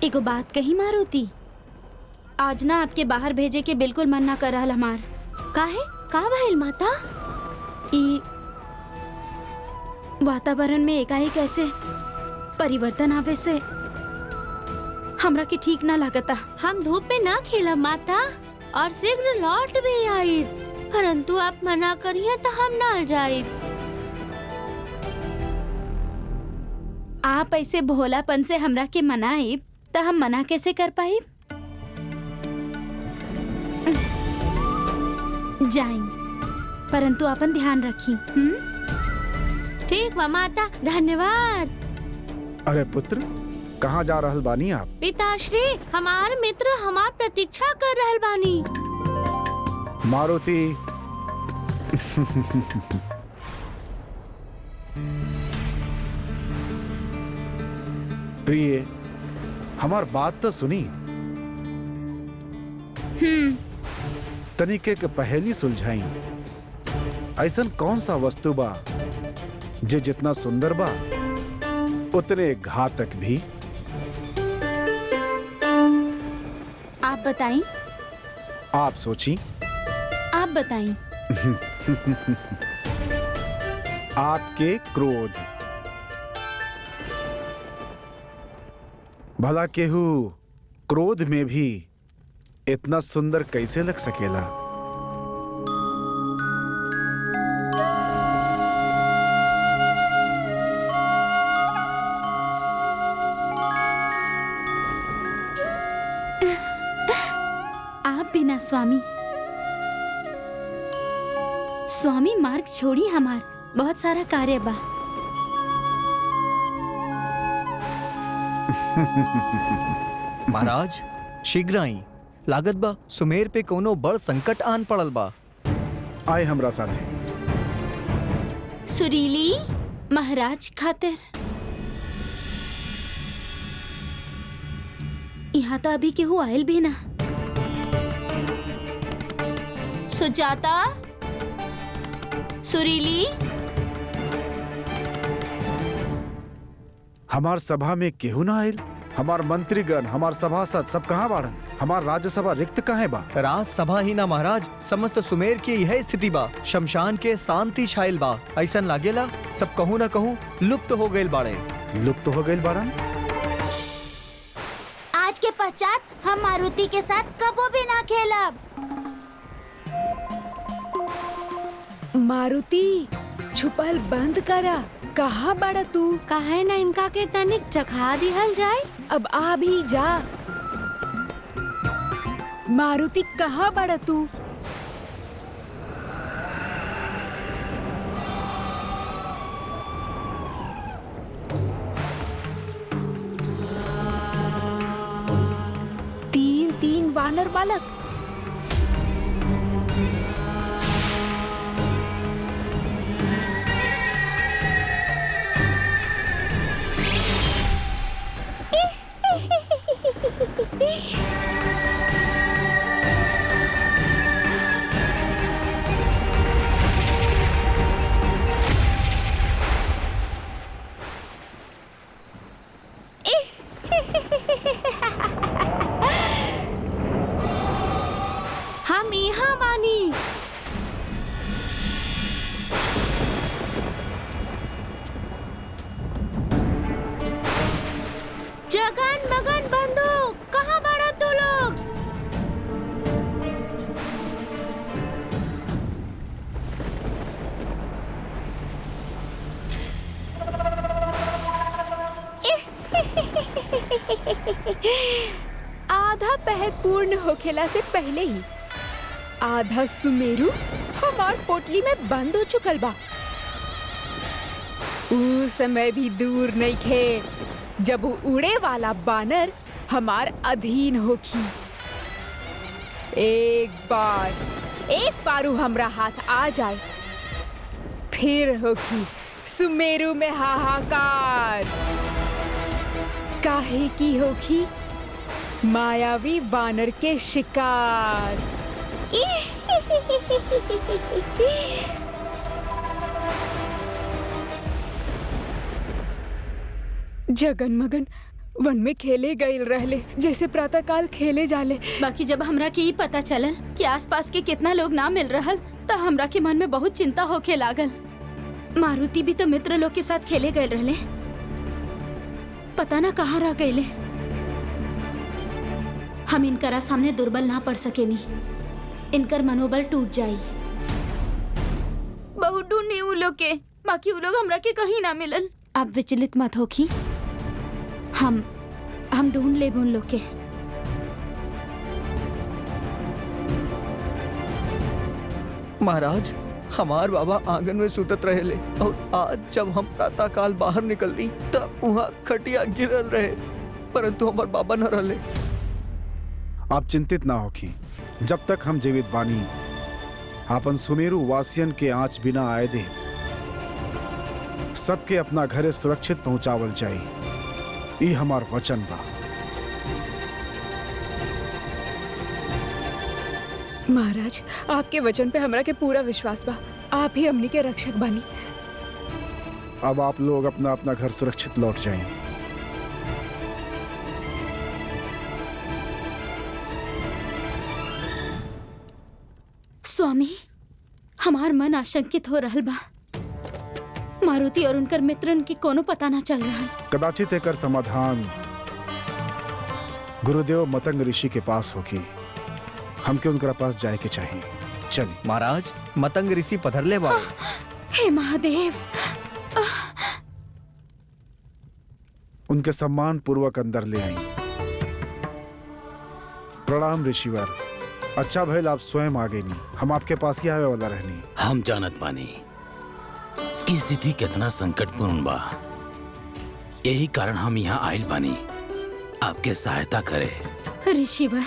एगो बात कही मारुति, आज ना आपके बाहर भेजे के बिल्कुल मन ना कर रहा हमार। काहे का भइल माता? ई वातावरण में एकाएक ऐसे परिवर्तन आवे से हमरा के ठीक ना लागता। हम धूप में ना खेला माता और शीघ्र लौट भी आई, परंतु आप मना करिए तो हम ना जाए। आप ऐसे भोलापन से हमरा के मनाई तो हम मना कैसे कर पाई? जाई, परंतु अपन ध्यान रखी। ठीक बा माता, धन्यवाद। अरे पुत्र, कहाँ जा रहल बानी आप? पिताश्री, हमार मित्र हमार प्रतीक्षा कर रहल बानी। मारुति प्रिय, हमार बात तो सुनी। तनिके के पहेली सुलझाई। ऐसन कौन सा वस्तु बा जे जितना सुंदर बा उतने घातक भी? आप बताई। आप सोची। आप बताई। आपके क्रोध। भला केहू क्रोध में भी इतना सुंदर कैसे लग सकेला? आप बिना स्वामी स्वामी मार्ग छोड़ी, हमार बहुत सारा कार्य बा। महाराज शीघ्र आई, लागत बा सुमेर पे कोनो बड़ संकट आन पड़ल बा। आए हमरा साथे। सुरीली महाराज खातिर यहाँ तो अभी केहू आयल भी ना। सुजाता, सुरीली, हमार सभा में केहू ना आयल? हमार मंत्रीगण, हमार सभासद सब कहाँ बाड़न? हमार राज्यसभा रिक्त कहाँ बा? राज सभा ही ना महाराज, समस्त सुमेर की यह स्थिति बा। शमशान के शांति छायल बा। ऐसन लागेला सब कहूँ ना कहूँ लुप्त हो गए बाड़े। लुप्त हो गए बाड़न? आज के पश्चात हम मारुति के साथ कबो भी ना खेलब। मारुति, छुपल बंद करा। कहाँ बड़ा तू? काहे ना इनका के तनिक चखा दिहल जाए। अब आ भी जा। मारुति, कहाँ बड़ा तू? तीन वानर बालक। हम यहाँ बानी। जगन मगन बंधु, कहाँ बड़ा तू लोग? आधा पहर पूर्ण होखेला से पहले ही आधा सुमेरु हमार पोटली में बंद हो चुकल बा। ऊ समय भी दूर नहीं खे जब उड़े वाला बानर हमार अधीन होखी। एक बार हमरा हाथ आ जाए, फिर होखी सुमेरु में हाहाकार। काहे की होखी मायावी बानर के शिकार। जगनमगन वन में खेले गए रहले जैसे प्रातः काल खेले जाले। बाकी जब हमरा के ई पता चलल कि आसपास के कितना लोग ना मिल रहल त हमरा के मन में बहुत चिंता होके लागल। मारुति भी तो मित्र लोग के साथ खेले गए रहले, पता ना कहाँ रह गए। हम इनकरा सामने दुर्बल ना पड़ सकेनी, इनकर मनोबल टूट जाई। बहुत ढूंढनी उ लोग के, बाकी उ लोग हमरा के कहीं ना मिलल। आप विचलित मत होखी, हम ढूंढ लेब उन लोग के। महाराज, हमार बाबा आंगन में सुतत रहेले और आज जब हम प्रातः काल बाहर निकलनी तब वहाँ खटिया गिरल रहे, परंतु हमार बाबा न रहले। आप चिंतित ना होखी, जब तक हम जीवित बानी आपन सुमेरु वासियन के आंच बिना आए दे सबके अपना घरे सुरक्षित पहुंचावल जाई। ई हमार वचन बा। महाराज, आपके वचन पे हमरा के पूरा विश्वास बा। आप ही हमनी के रक्षक बानी। अब आप लोग अपना अपना घर सुरक्षित लौट जाएं। स्वामी, हमार मन आशंकित हो रहल बा। मारुति और उनकर मित्रन की कोनो पता ना चल रहा। कदाचित एकर समाधान गुरुदेव मतंग ऋषि के पास होगी। हमके उनकरा पास जाए के चाहिए। चलिए। महाराज, मतंग ऋषि पधरले बाड़े। हे महादेव! उनके सम्मान पूर्वक अंदर ले आई। प्रणाम ऋषिवर। अच्छा भैल आप स्वयं आ गए नहीं, हम आपके पास ही आवे वाला रहनी। हम जानत बानी कि स्थिति कितना संकटपूर्ण बा, यही कारण हम यहाँ आइल बानी आपके सहायता करे। ऋषिवर,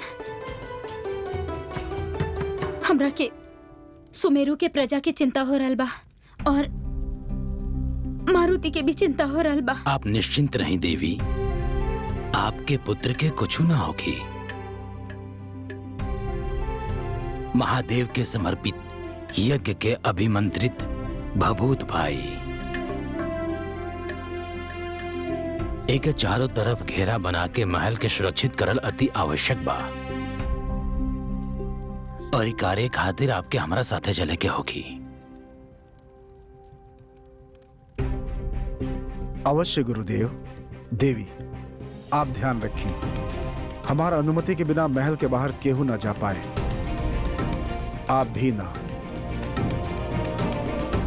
हमरा के सुमेरु के प्रजा के चिंता हो रहल बा और मारुति के भी चिंता हो रहल बा। आप निश्चिंत रहीं देवी, आपके पुत्र के कुछ ना होगी। महादेव के समर्पित यज्ञ के अभिमंत्रित भभूत भाई एक चारों तरफ घेरा बना के महल के सुरक्षित करल अति आवश्यक बा और कार्य खातिर आपके हमारा साथे चले के होगी। अवश्य गुरुदेव। देवी, आप ध्यान रखें, हमारा अनुमति के बिना महल के बाहर केहू ना जा पाए, आप भी ना।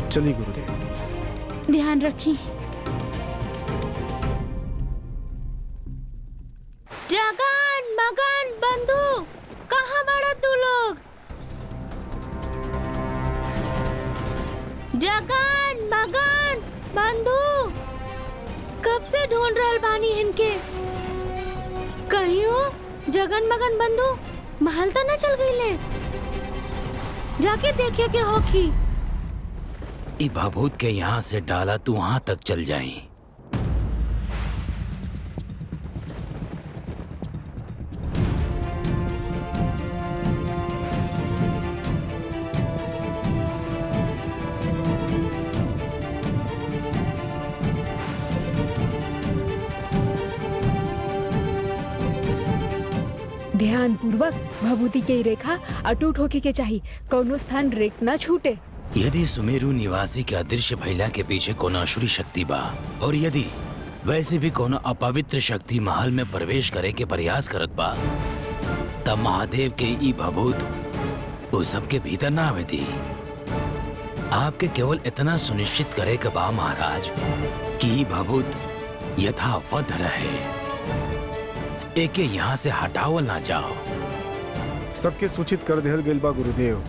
चलिए गुरुदेव। ध्यान रखी। जगन मगन बंधु, कहाँ बड़ा तू लोग? जगन मगन बंधु, कब से ढूंढ रहल बानी इनके। कहियो जगन मगन बंधु महल तो न चल गईले, जाके देखे के होखी। ई भभूत के यहाँ से डाला तू वहां तक चल जाई। ध्यान पूर्वक भभूति के रेखा अटूट होके के चाहिए, कौनो स्थान रेख ना छूटे। यदि सुमेरु निवासी के अदृश्य भइला के पीछे कोनो असुरी शक्ति बा और यदि वैसे भी कोनो अपवित्र शक्ति महल में प्रवेश करे के प्रयास करत बा, तब महादेव के ई भभूत उस सब के भीतर ना आवे दी। आपके केवल इतना सुनिश्चित करे के बा महाराज कि ई भभूत यथावत रहे, एके यहाँ से हटावल ना जाओ। सबके सूचित कर देहल गइल बा गुरुदेव।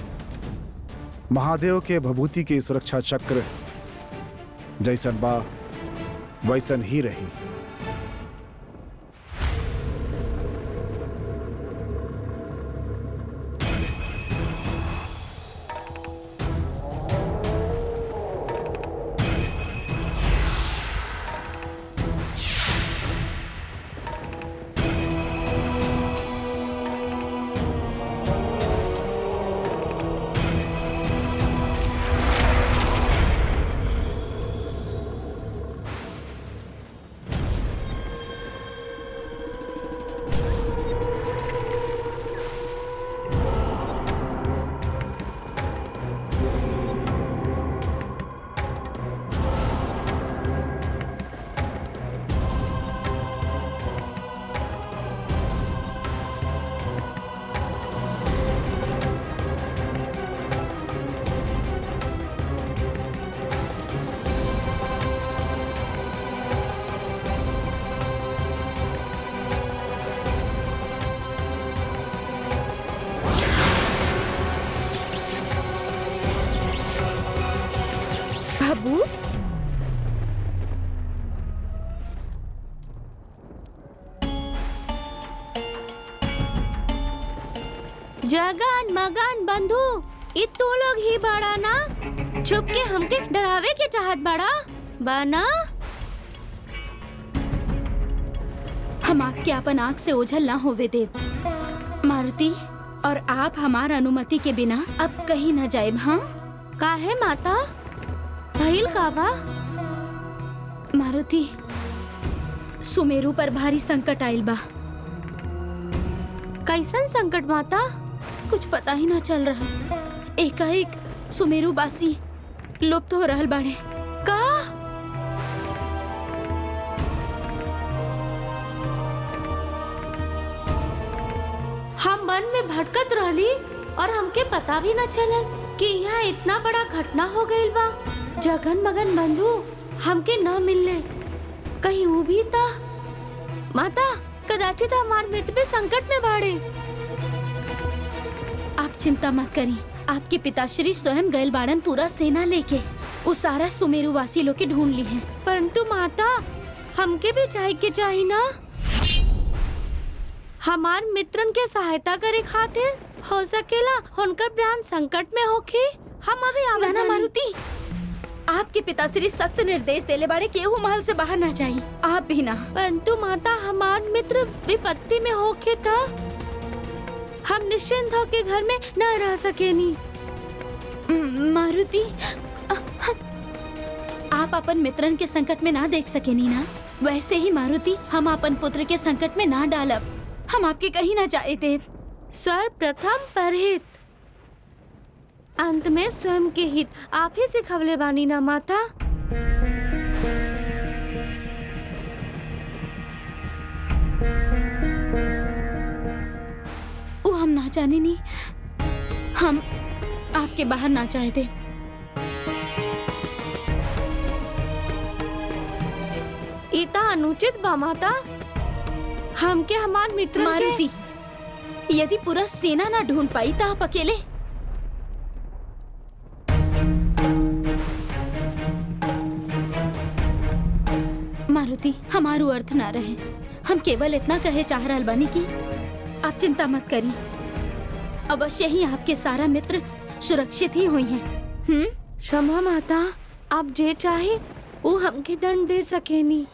महादेव के भभूति के सुरक्षा चक्र जैसन बा वैसन ही रही। जगन मगन बंधु, ये तू लोग ही बड़ा ना? छुप के हमके डरावे के चाहत बड़ा बना? हम आपके अपन आँख से ओझल ना होवे देव मारुति, और आप हमार अनुमति के बिना अब कहीं न जाए। हाँ काहे माता? भइल का बा? मारुति, सुमेरु पर भारी संकट आइल बा। कैसन संकट माता? कुछ पता ही ना चल रहा। एकाएक सुमेरु बासी लुप्त हो रहल बाड़े। का? हम वन में भटकत रहली और हमके पता भी न चलल कि यहाँ इतना बड़ा घटना हो गइल बा। जगन मगन बंधु हमके न मिलले, कहीं वो भी था। माता, कदाचित हमार मित्र भी संकट में बाड़े। आप चिंता मत करी, आपके पिताश्री स्वयं गैल बाड़न पूरा सेना लेके। वो सारा सुमेरु वासी लोग के ढूंढ ली है। परंतु माता, हमके भी चाहे के चाहिए ना, हमार मित्रन के सहायता करे खातिर। हो सकेला उनका प्राण संकट में होके। हम अभी ना ना मारुति, आपके पिताश्री सख्त निर्देश देले बाड़े केहू महल से बाहर ना जाई। आप भी ना। परंतु माता, हमार मित्र विपत्ति में होके था, हम निश्चिंत होके घर में न रह सकेनी। मारुति, आप अपन मित्रन के संकट में ना देख सकेनी ना। वैसे ही मारुति, हम अपन पुत्र के संकट में ना डालब। हम आपके कहीं ना जाए देव। सर्वप्रथम परहित, अंत में स्वयं के हित। आप ही सिखवले बानी ना माता। वो हम ना जाने नी, हम आपके बाहर ना चाहे थे। इता अनुचित बा माता। हमके हमार मित्र मारुति, यदि पूरा सेना ना ढूंढ पाई तो आप अकेले। मारुति, हमारू अर्थ ना रहे। हम केवल इतना कहे चाह रहल बानी कि आप चिंता मत करी। अवश्य ही आपके सारा मित्र सुरक्षित ही हुई हैं। क्षमा माता, आप जे चाहे वो हमके दंड दे सकेनी,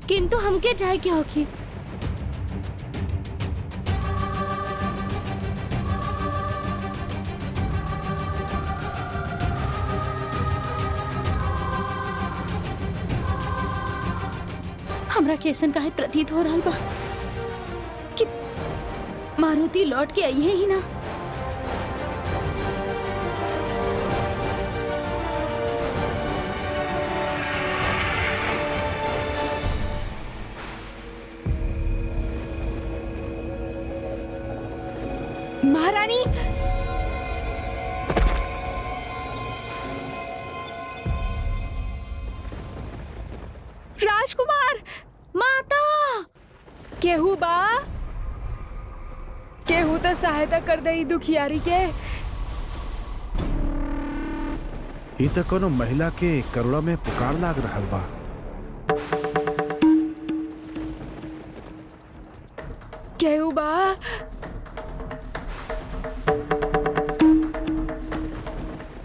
किंतु हमके जाए के होखी। हमरा कैसन काहे प्रतीत हो रहा बा कि मारुति लौट के आई है ही ना। महारानी, राजकुमार, माता, केहू बा? केहू तो सहायता कर दे दुखियारी के। ये तो कोनो महिला के करुणा में पुकार लाग रहल बा। केहू बा?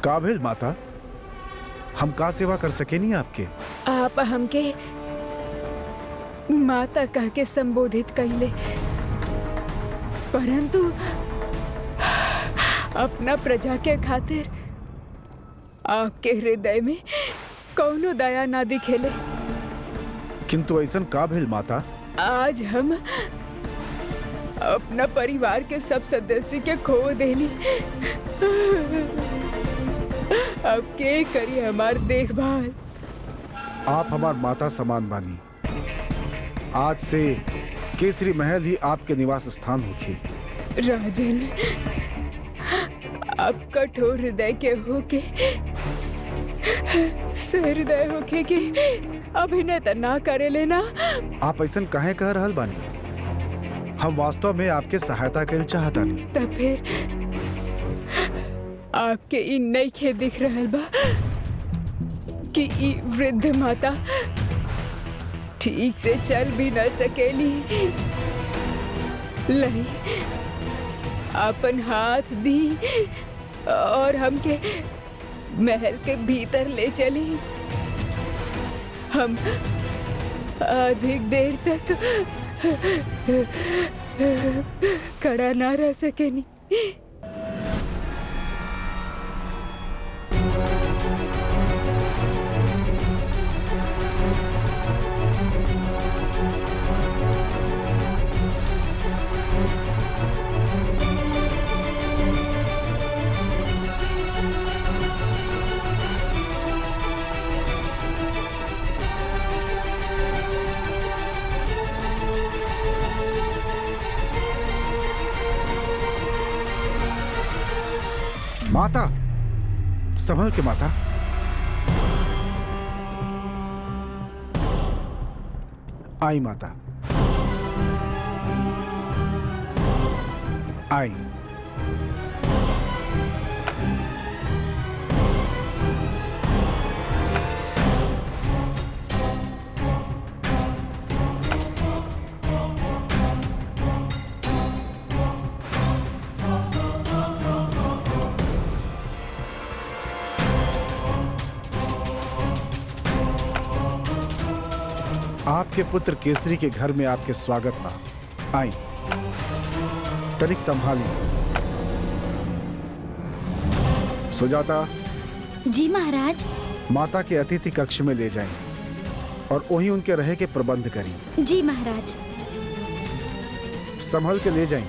का भेल माता, हम का सेवा कर सके नहीं आपके? आप हमके माता कह के संबोधित कइले, परंतु अपना प्रजा के खातिर आपके हृदय में कौनो दया ना दिखेले। किंतु ऐसन का भेल माता? आज हम अपना परिवार के सब सदस्य के खो देली। अब के करी हमार देखभाल? आप हमार माता समान बानी। आज से केसरी महल ही आपके निवास स्थान होगी। राजन, आप कठोर हृदय के होके सहृदय होके के अभिनय त ना करे लेना। आप ऐसन काहे कह रहल बानी? हम वास्तव में आपके सहायता के चाहता नहीं। तब फिर आपके इ नइखे दिख रहल बा कि इ वृद्ध माता ठीक से चल भी न सकेली। लही अपन हाथ दी और हमके महल के भीतर ले चली। हम अधिक देर तक खड़ा ना रह सकेनी। माता, संभल के माता। आई माता, आई। आपके पुत्र केसरी के घर में आपके स्वागत बा। आई, तनिक संभाली। सुजाता, जी महाराज। माता के अतिथि कक्ष में ले जाएं और वहीं उनके रहे के प्रबंध करें। जी महाराज। संभल के ले जाएं।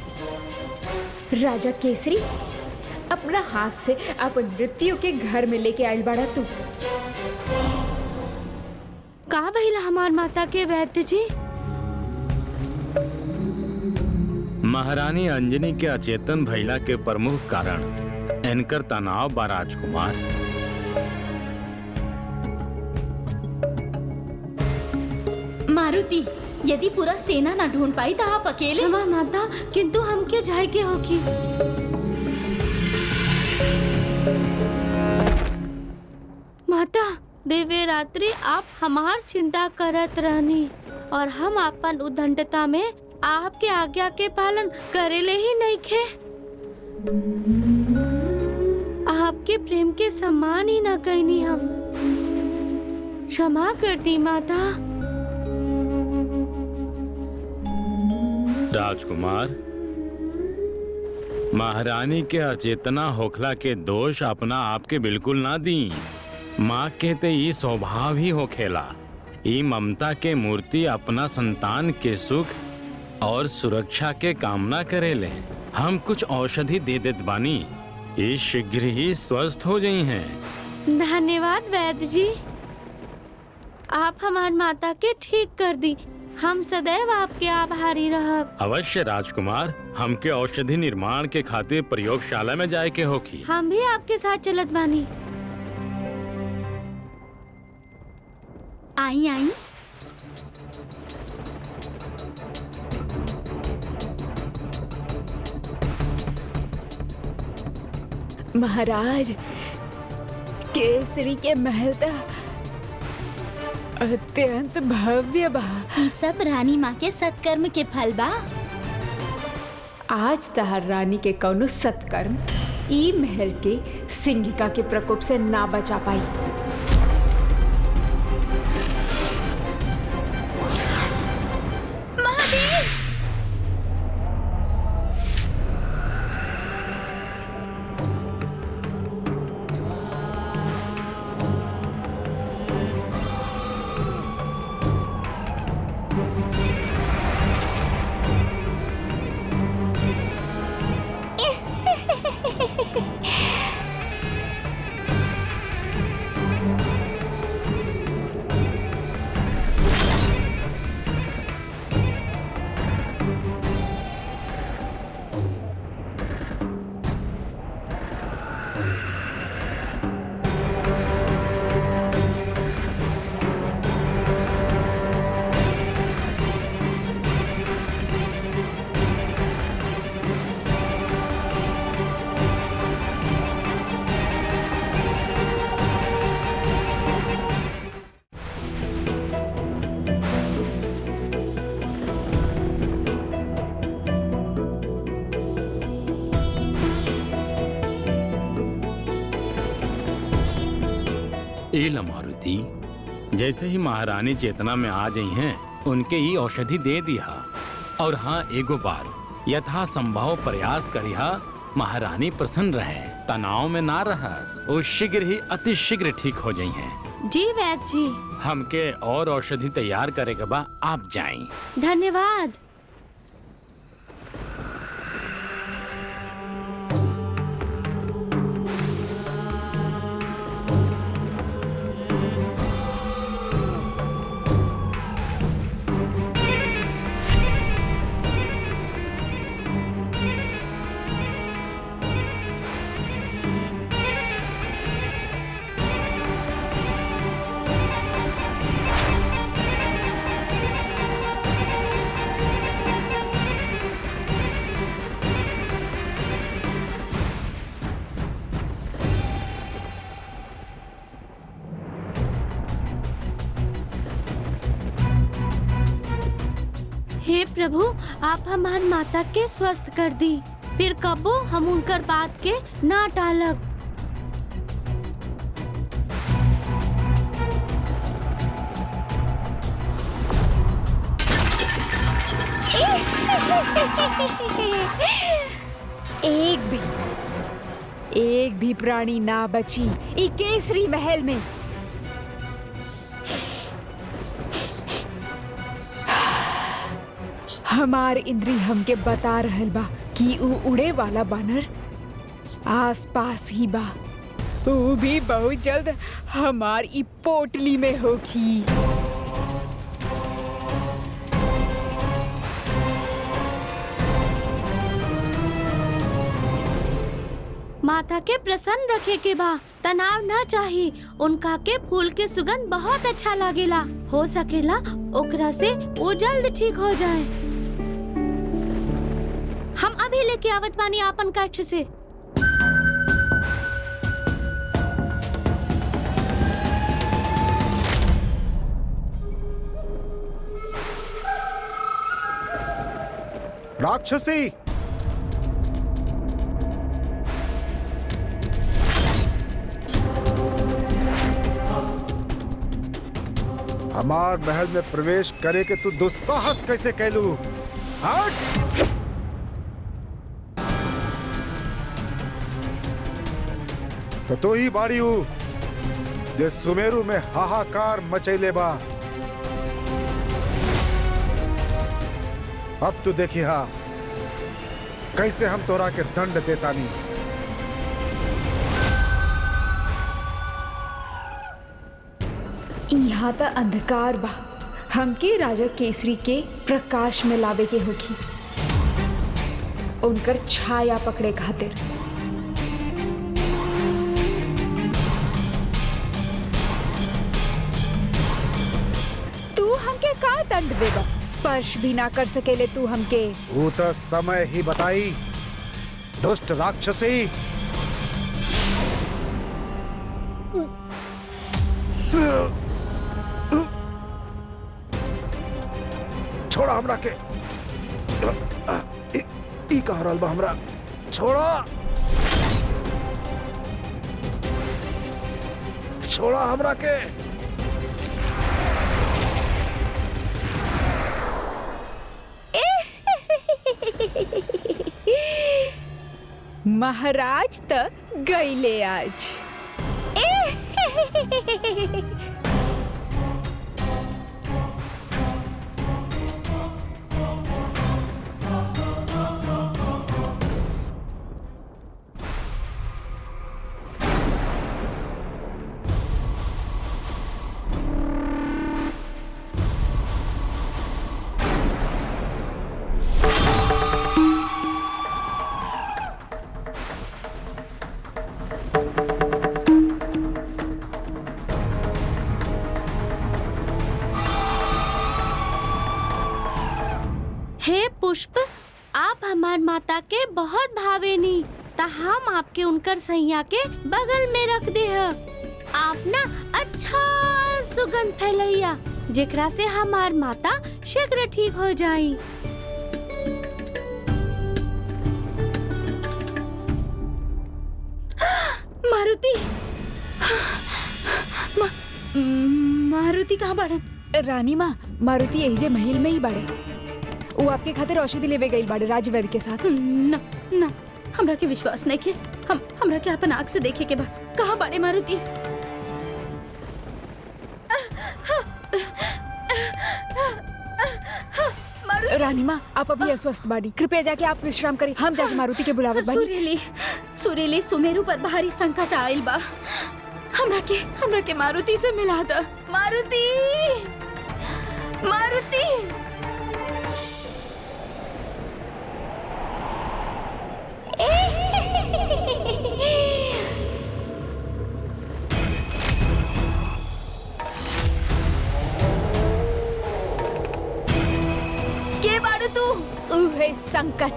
राजा केसरी, अपना हाथ से अपन मृत्यु के घर में लेके आयल बाड़ा तू। का भइला हमार माता के वैद्य जी? महारानी अंजनी के अचेतन भइला के प्रमुख कारण इनकर तनाव बा राजकुमार। मारुति, यदि पूरा सेना ना ढूंढ पाई तो आप अकेले। क्षमा माता, किंतु हमके जाए के होगी। माता, देवे रात्रि आप हमार चिंता करत रहनी और हम अपन उद्दंडता में आपके आज्ञा के पालन करेले ही नहीं खे। आपके प्रेम के सम्मान ही न कैनी हम। क्षमा करती माता। राजकुमार, महारानी के अचेतना होखला के दोष अपना आपके बिल्कुल ना दी। माँ के ते ई स्वभाव ही होखेला। ई ममता के मूर्ति अपना संतान के सुख और सुरक्षा के कामना करेले। हम कुछ औषधि दे देत बानी, ये शीघ्र ही स्वस्थ हो जाई हैं। धन्यवाद वैद्य जी, आप हमारी माता के ठीक कर दी। हम सदैव आपके आभारी रहब। अवश्य राजकुमार, हमके औषधि निर्माण के खातिर प्रयोगशाला में जाए के होखी। हम भी आपके साथ चलत बानी। आई आई। महाराज, केसरी के महल त अत्यंत भव्य बा। ई सब रानी माँ के सत्कर्म के फल बा। आज तहर रानी के कौनो सत्कर्म ई महल के सिंहिका के प्रकोप से ना बचा पाई। जैसे ही महारानी चेतना में आ गई हैं, उनके ही औषधि दे दिया। और हाँ, एगो बात, यथा संभव प्रयास करिहा महारानी प्रसन्न रहे, तनाव में ना रहस, वो शीघ्र ही अति शीघ्र ठीक हो जाई हैं। जी वैद्य जी। हमके और औषधि तैयार करे के बा, आप जाएं। धन्यवाद। हे प्रभु, आप हमार माता के स्वस्थ कर दी, फिर कबो हम उनकर बात के ना टालब। एक भी प्राणी ना बची ई केसरी महल में। हमार इंद्री हमके बता रहल बा कि ऊ उड़े वाला बानर आस पास ही बा। ऊ भी बहुत जल्द हमार ई पोटली में होगी। माता के प्रसन्न रखे के बा, तनाव न चाही। उनका के फूल के सुगंध बहुत अच्छा लागेला, हो सकेला ओकरा से वो जल्द ठीक हो जाए। हम अभी लेके आवत बानी आपन कक्ष से। राक्षसी, हमार महल में प्रवेश करे के तू दुस्साहस कैसे कैलू? हट! तो तू ही बाड़ी हूँ जे सुमेरु में हाहाकार मचैले बा। अब तू देखी हा कैसे हम तोरा के दंड देतानी। यहाँ त अंधकार बा, हमके राजा केसरी के प्रकाश में लावे के होगी, उनकर छाया पकड़े खातिर। तू हमके का दंड देगा? स्पर्श भी ना कर सकेले तू हमके। वो तो समय ही बताई, दुष्ट राक्षसी। छोड़ा हमरा के। ई कह रहल बा हमरा? छोड़ा, छोड़ा हमरा के। महाराज त गईले आज। हे पुष्प, आप हमार माता के बहुत भावेनी, ता हम आपके उनकर सैया के बगल में रख दे है। आप ना अच्छा सुगंध फैलैया, जेकरा से हमार माता शीघ्र ठीक हो जाई। मारुति, मारुति कहाँ बाड़न? रानी माँ, मारुति यही जे महल में ही बाड़े। वो आपके खातिर औषधि लेवे गई बाड़े राजवैद्य के साथ। ना ना, हमरा के विश्वास नहीं के। हमरा के अपन आँख से देखे के बा। कहाँ बाड़े मारुति? रानी माँ, आप अभी अस्वस्थ बाड़ी, कृपया जाके आप विश्राम करें। हम जाके मारुति के बुलावत बानी। सुरीली सुमेरु पर भारी संकट आइल बा। हमरा के मारुति से मिला द। मारुति, मारुति। के बाड़ू तू? उहे संकट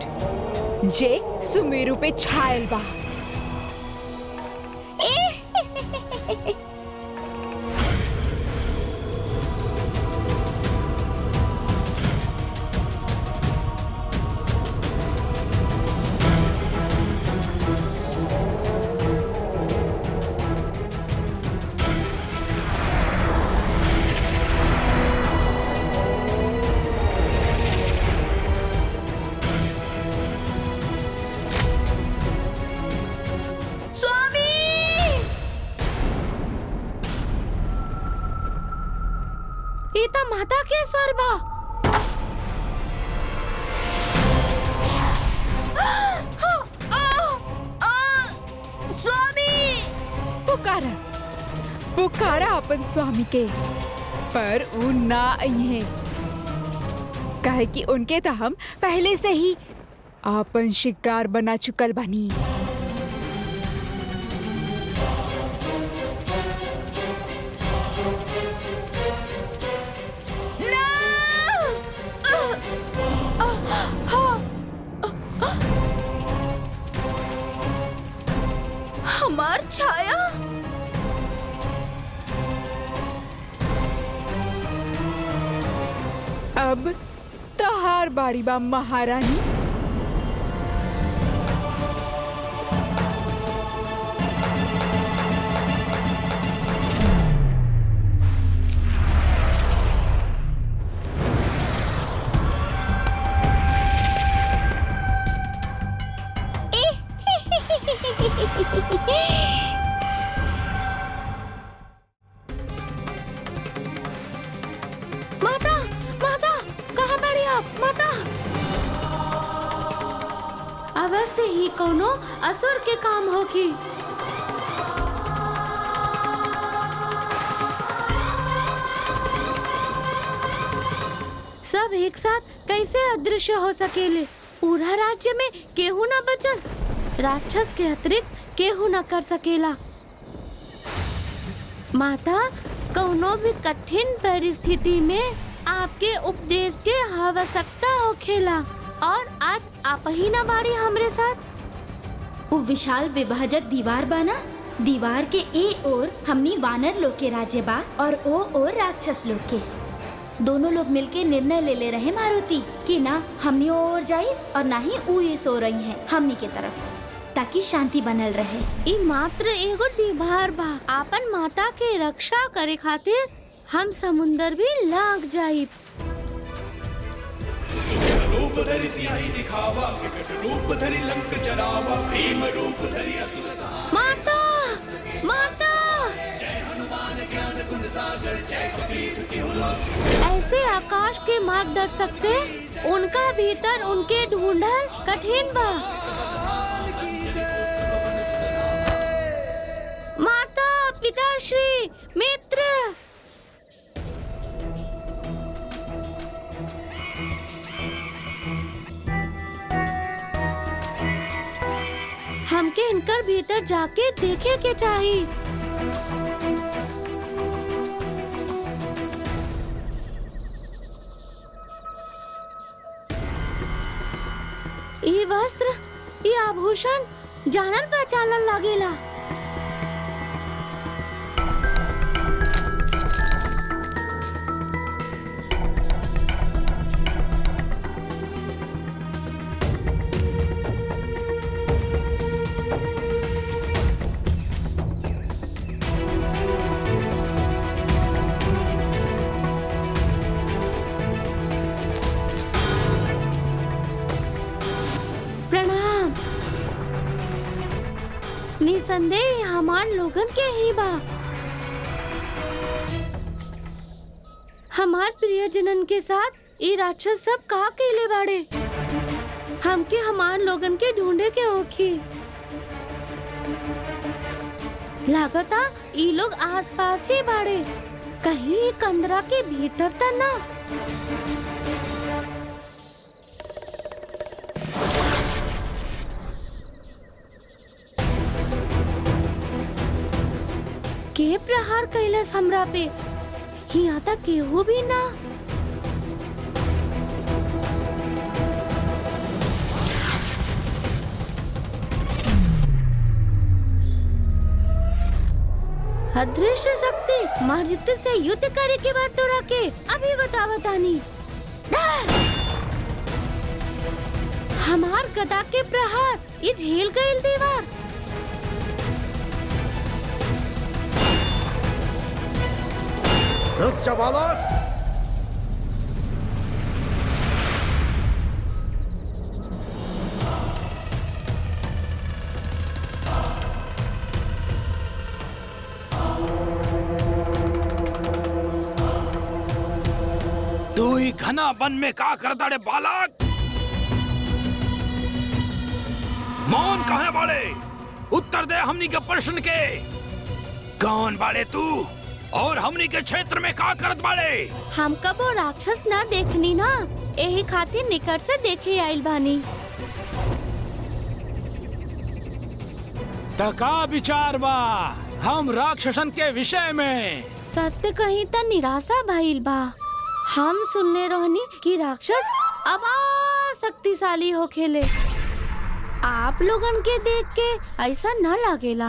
जे सुमेरु पे छायल बा। माता के स्वर बा। स्वामी, पुकारा पुकारा अपन स्वामी के, पर उ ना आई है। काहे कि उनके तो हम पहले से ही अपन शिकार बना चुकल बानी। हमार छाया? अब तहार बारी बा महारानी। माता, माता, कहाँ बड़ी आप? माता, अवश्य ही कोनो असुर के काम होगी। सब एक साथ कैसे अदृश्य हो सकेले? पूरा राज्य में केहू ना बचल। राक्षस के अतिरिक्त केहू ना कर सकेला। माता, कौनो भी कठिन परिस्थिति में आपके उपदेश के आवश्यकता होखेला, और आज आप ही ना बाड़ी हमरे साथ। वो विशाल विभाजक दीवार बाना, दीवार के ए ओर हमनी वानर लोग के राज्य बा और ओ ओर राक्षस लोग के। दोनों लोग मिलके निर्णय ले रहे मारुति कि ना हमनी ओर जाई और ना ही ऊ ये सो रही हैं हमनी के तरफ, ताकि शांति बनल रहे। ई मात्र एगो दीवार बा। आपन माता के रक्षा करे खातिर हम समुंदर भी लाग जाई। रूप धरि सिंह दिखावा, विकट रूप धरि लंक जरावा, भीम रूप धरि असुर सहारा। माता, माता, जय हनुमान ज्ञान गुण सागर, जय कपीस तिहुँ लोक। ऐसे आकाश के मार्गदर्शक से उनका भीतर उनके ढूंढल कठिन बा। माता, पिताश्री, मित्र, हमके इनकर भीतर जाके देखे के चाहिए। ये वस्त्र, ये आभूषण जानल पहचानल लागेला। निसंदेह हमार लोगन के ही बा। हमार प्रियजनन के साथ ये राक्षस सब का केले बाड़े। हमके हमार लोगन के ढूंढे के होखी। लागता ये लोग आसपास ही बाड़े, कहीं कंदरा के भीतर त ना। के प्रहार कैलस हमरा पे? यहाँ तक केहू भी ना। अदृश्य शक्ति मारुति से युद्ध करे के बाद तोरा के अभी बतानी। हमार गदा के प्रहार ये झेल गईल दीवार। रुक जा बालक। तू ही घना वन में का करता रे बालक? मौन कहाँ बाड़े? उत्तर दे हमनी के प्रश्न के। कौन बाड़े तू और हमनी के क्षेत्र में का करत बाड़े? हम कबो राक्षस ना देखनी ना, यही खातिर निकट से देखे आइल बानी। तका विचार बा हम राक्षसन के विषय में? सत्य कहीं त निराशा भइल बा। हम सुनले रहनी कि राक्षस अब शक्तिशाली हो खेले। आप लोगन के देख के ऐसा न लागेला।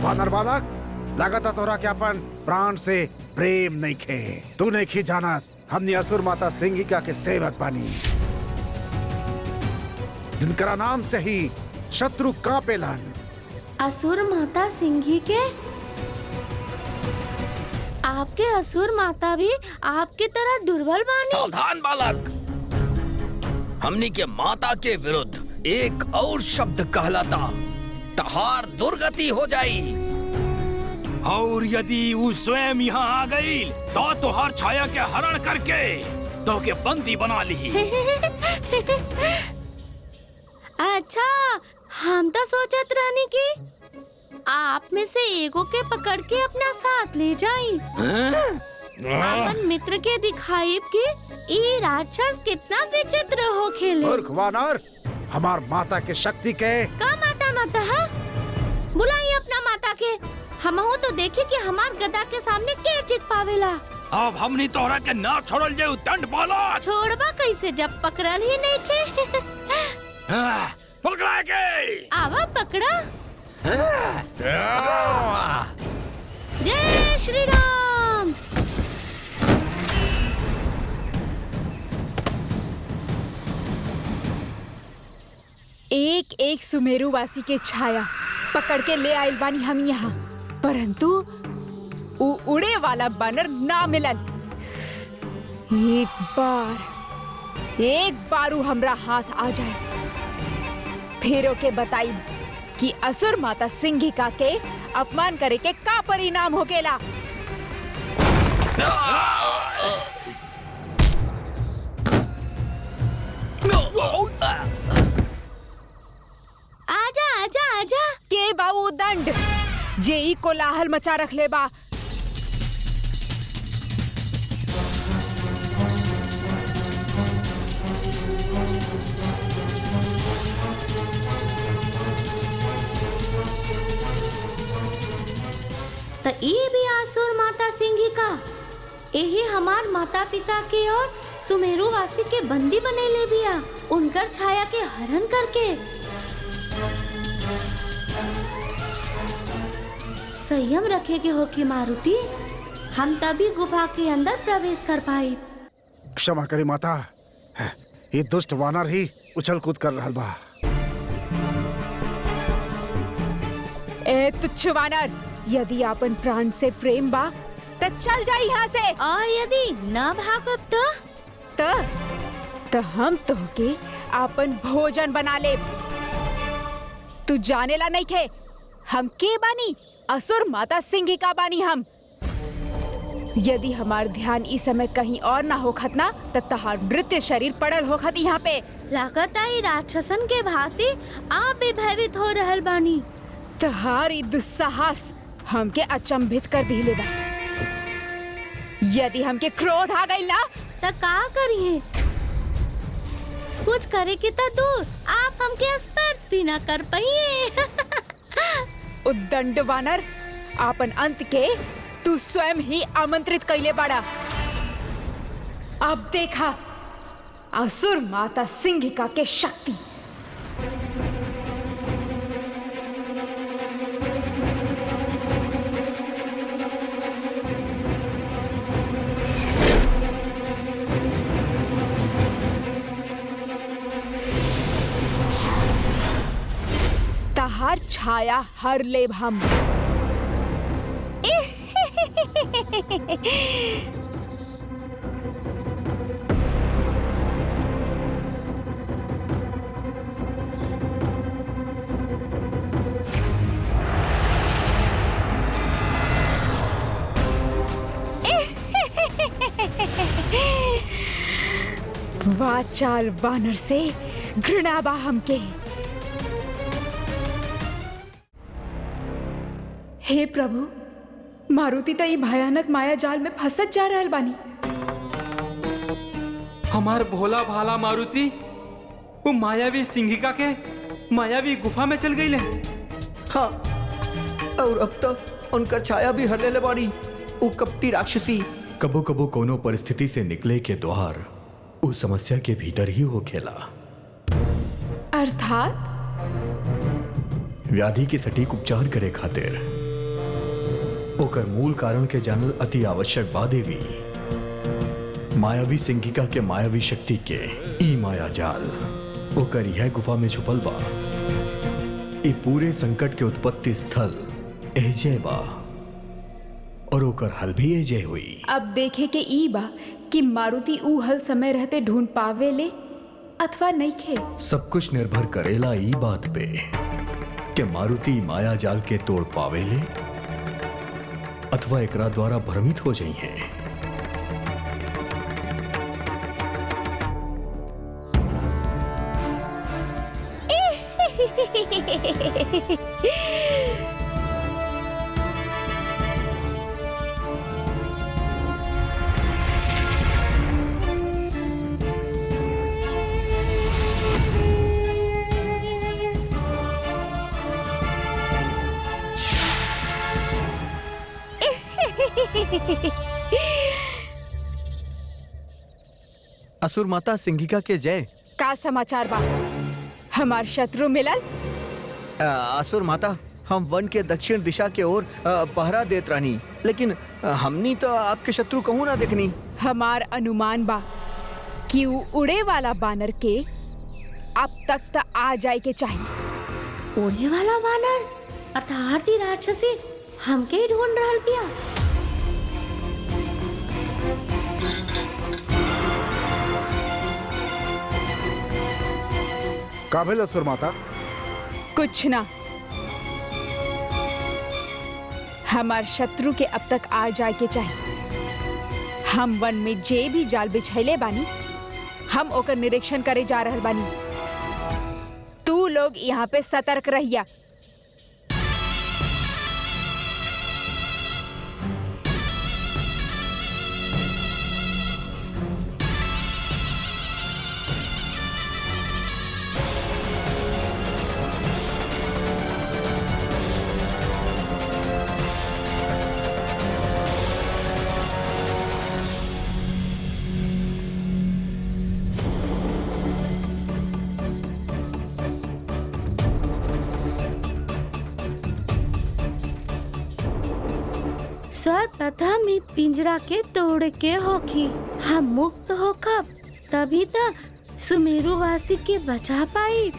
वानर बालक, लागता तोरा के अपन प्राण से प्रेम नहीं खे। तू नहीं खी जानत हमनी असुर माता सिंहिका के सेवक बानी, जिनकरा नाम से ही शत्रु कांपेलन। असुर माता सिंही के? आपके असुर माता भी आपकी तरह दुर्बल बानी? सावधान बालक, हमनी के माता के विरुद्ध एक और शब्द कहलाता तहार दुर्गति हो जाई। और यदि वो स्वयं यहाँ आ गई तो तुहार छाया के हरण करके तो के बंदी बना ली। अच्छा, हम तो सोचत रहनी कि आप में से एगो के पकड़ के अपना साथ ले जाई। अपन मित्र के दिखाई कि ये राक्षस कितना विचित्र हो खेले। मूर्ख वानर, हमार माता के शक्ति के। का माता माता है? बुलाइए अपना माता के। हमहू तो देखे कि हमार गदा के सामने के टिक पावेला। अब हमनी तोहरा के ना छोड़ल जाए दंड बालक। छोड़बा कैसे जब पकड़ल ही नहीं के? पकड़ा के आवा पकड़ा। जय श्री राम। एक एक सुमेरु वासी के छाया पकड़ के ले आइल बानी हम यहाँ, परंतु उ उड़े वाला बानर ना मिलल। एक बार उ हमरा हाथ आ जाए, फिर ओके बताई कि असुर माता सिंहिका के अपमान करे के का परिणाम होकेला। आजा आजा आजा। के बाऊ दंड जेई कोलाहल मचा रख ले बा। तो ये भी असुर माता सिंहिका यही हमार माता पिता के और सुमेरु वासी के बंदी बने ले बिया, उनकर छाया के हरण करके। संयम रखे के हो कि मारुति, हम तभी गुफा के अंदर प्रवेश कर पाए। क्षमा करी माता, ये दुष्ट वानर ही उछल कूद कर रहा बा। ए तुच्छ वानर, यदि आपन प्राण से प्रेम बा तो चल जा यहाँ से। और यदि न भागब तो हम तोहके आपन भोजन बना ले। तू जाने ला नहीं खे हम के बानी? असुर माता सिंहिका बानी हम। यदि हमार ध्यान इस समय कहीं और ना होखत ना त तहार नृत्य शरीर पड़ल होखत यहाँ पे। लागत आई राक्षसन के भांति आप भी भयभीत हो रहल बानी। तहार ई दुस्साहस हमके अचंभित कर दिले बा। यदि हमके क्रोध आ गई ना त का करिए? कुछ करे के तो दूर आप हमके स्पर्श भी ना कर पाइए। उद्दंड वानर, आपन अंत के तू स्वयं ही आमंत्रित कैले बाड़ा। अब देखा असुर माता सिंहिका के शक्ति। तहार छाया हर लेब हम। वाचाल वानर से घृणा बा हमके। हे प्रभु, मारुति तो ये भयानक माया जाल में फंसत जा रहल बानी। हमार भोला भाला मारुति वो मायावी सिंहिका के मायावी गुफा में चल गई। हाँ, और अब तक उनका छाया भी हर ले बाड़ी। वो कपटी राक्षसी कबो कबो कोनो परिस्थिति से निकले के द्वार उस समस्या के भीतर ही हो खेला। अर्थात व्याधि के सटीक उपचार करे खातिर ओकर मूल कारण के जानल अति आवश्यक बा देवी। मायावी सिंहिका के मायावी शक्ति के ई माया जाल ओकर यह गुफा में छुपल बा। ई पूरे संकट के उत्पत्ति स्थल एजे बा और ओकर हल भी एजे हुई। अब देखे के ई बा कि मारुति ऊ हल समय रहते ढूंढ पावे ले अथवा नहीं खे। सब कुछ निर्भर करेला ई बात पे कि मारुति माया जाल के तोड़ पावे ले अथवा एकरा द्वारा भ्रमित हो जाई है। असुर माता सिंहिका के जय। का समाचार बा? हमार शत्रु मिलल? असुर माता, हम वन के दक्षिण दिशा के ओर पहरा देत रानी, लेकिन हमनी तो आपके शत्रु कहूँ ना देखनी। हमार अनुमान बा कि ऊ उड़े वाला बानर के अब तक त आ जाए के चाहिए। उड़े वाला वानर अर्थात ही राक्षसी हमके ढूंढ रहल बिया। काबिल असुर माता? कुछ ना, हमार शत्रु के अब तक आ जाए के चाहिए। हम वन में जे भी जाल बिछैले बानी हम ओकर निरीक्षण करे जा रहल बानी। तू लोग यहाँ पे सतर्क रहिया। सर्वप्रथम ही पिंजरा के तोड़ के होखी हम मुक्त होखब, तभी तो सुमेरु वासी के बचा पाई।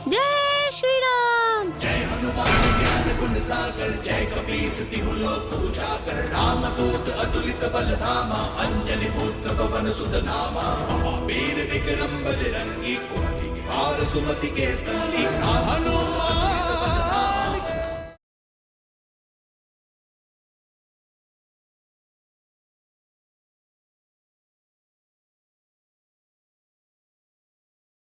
जय श्री राम। जय हनुमान ज्ञान गुण सागर जय कपीस तिहु लोक उजागर रामदूत अतुलित बल धामा अंजनी पुत्र पवन सुत नामा महावीर विक्रम बजरंगी कुमति निवार सुमति के संगी हनुमान